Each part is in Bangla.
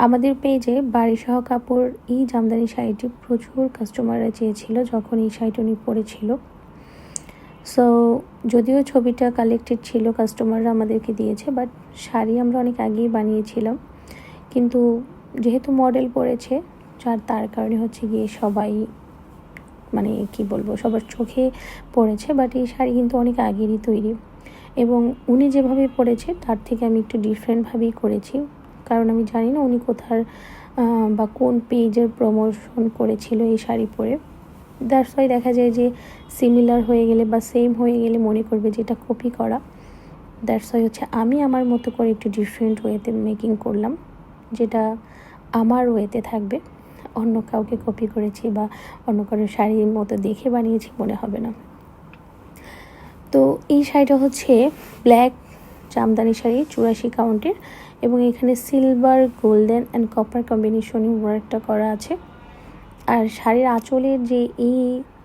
আমাদের পেজে বাড়িসহ কাপড় এই জামদানি শাড়িটি প্রচুর কাস্টমাররা চেয়েছিল যখন এই শাড়িটা উনি পরেছিল। সো যদিও ছবিটা কালেক্টেড ছিল, কাস্টমাররা আমাদেরকে দিয়েছে, বাট শাড়ি আমরা অনেক আগেই বানিয়েছিলাম। কিন্তু যেহেতু মডেল পরেছে তার কারণে হচ্ছে গিয়ে সবাই মানে কি বলবো, সবার চোখে পড়েছে। বাট এই শাড়ি কিন্তু অনেক আগেরই তৈরি, এবং উনি যেভাবে পরেছে তার থেকে আমি একটু ডিফারেন্টভাবেই করেছি, কারণ আমি জানি না উনি কোথার বা কোন পেজের প্রমোশন করেছিল এই শাড়ি পরে। দ্যাটস ওয়াই দেখা যায় যে সিমিলার হয়ে গেলে বা সেম হয়ে গেলে মনে করবে যে এটা কপি করা। দ্যাটস ওয়াই হচ্ছে আমি আমার মতো করে একটু ডিফারেন্ট ওয়েতে মেকিং করলাম, যেটা আমার ওয়েতে থাকবে। অন্য কাউকে কপি করেছি বা অন্য কারোর শাড়ির মতো দেখে বানিয়েছি মনে হবে না। তো এই শাড়িটা হচ্ছে ব্ল্যাক জামদানি শাড়ি 84 কাউন্টের, এবং এখানে সিলভার, গোল্ডেন অ্যান্ড কপার কম্বিনেশনে ওয়ার্কটা করা আছে। আর শাড়ির আঁচলের যে এই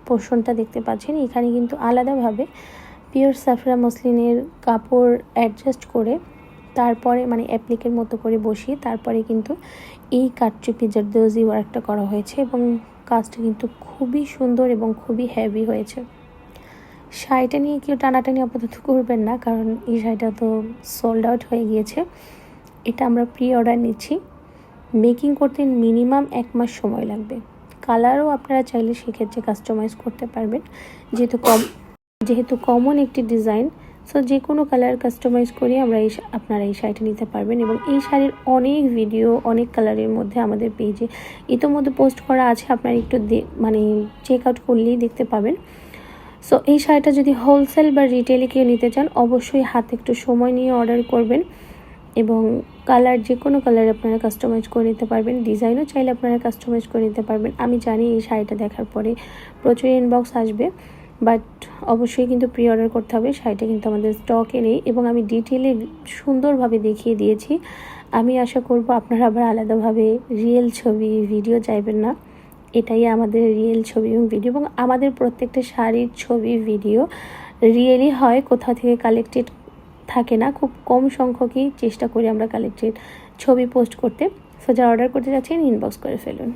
পোর্শনটা দেখতে পাচ্ছেন, এখানে কিন্তু আলাদাভাবে পিওর সাফরা মসলিনের কাপড় অ্যাডজাস্ট করে তারপরে মানে অ্যাপ্লিকের মতো করে বসিয়ে তারপরে কিন্তু এই কাটচুপি জারদোজি ওয়ার্কটা করা হয়েছে, এবং কাজটা কিন্তু খুবই সুন্দর এবং খুবই হেভি হয়েছে। শাড়িটা নিয়ে কেউ টানাটানি আপাতত করবেন না, কারণ এই শাড়িটা তো সোল্ড আউট হয়ে গিয়েছে। এটা আমরা প্রি অর্ডার নিচ্ছি। মেকিং করতে মিনিমাম 1 মাস সময় লাগবে। কালারও আপনারা চাইলে সেক্ষেত্রে কাস্টমাইজ করতে পারবেন, যেহেতু কমন একটি ডিজাইন। সো যে কোনো কালার কাস্টমাইজ করে আপনারা এই শাড়িটা নিতে পারবেন। এবং এই শাড়ির অনেক ভিডিও অনেক কালারের মধ্যে আমাদের পেজে ইতোমধ্যে পোস্ট করা আছে, আপনারা একটু চেক আউট করলেই দেখতে পাবেন। সো এই শাড়িটা যদি হোলসেল বা রিটেলে কেউ নিতে চান, অবশ্যই হাতে একটু সময় নিয়ে অর্ডার করবেন, এবং কালার যে কোনো কালার আপনারা কাস্টমাইজ করে নিতে পারবেন। ডিজাইনও চাইলে আপনারা কাস্টমাইজ করে নিতে পারবেন। আমি জানি এই শাড়িটা দেখার পরে প্রচুর ইনবক্স আসবে, বাট অবশ্যই কিন্তু প্রি অর্ডার করতে হবে। শাড়িটা কিন্তু আমাদের স্টকে নেই, এবং আমি ডিটেলে সুন্দরভাবে দেখিয়ে দিয়েছি। আমি আশা করব আপনারা আবার আলাদাভাবে রিয়েল ছবি ভিডিও চাইবেন না। এটাই আমাদের রিয়েল ছবি এবং ভিডিও, এবং আমাদের প্রত্যেকটা শাড়ির ছবি ভিডিও রিয়েলি হয়, কোথাও থেকে কালেক্টেড থাকে না। খুব কম সংখ্যকই চেষ্টা করি আমরা কালেক্টেড ছবি পোস্ট করতে। সো যারা অর্ডার করতে যাচ্ছেন ইনবক্স করে ফেলুন।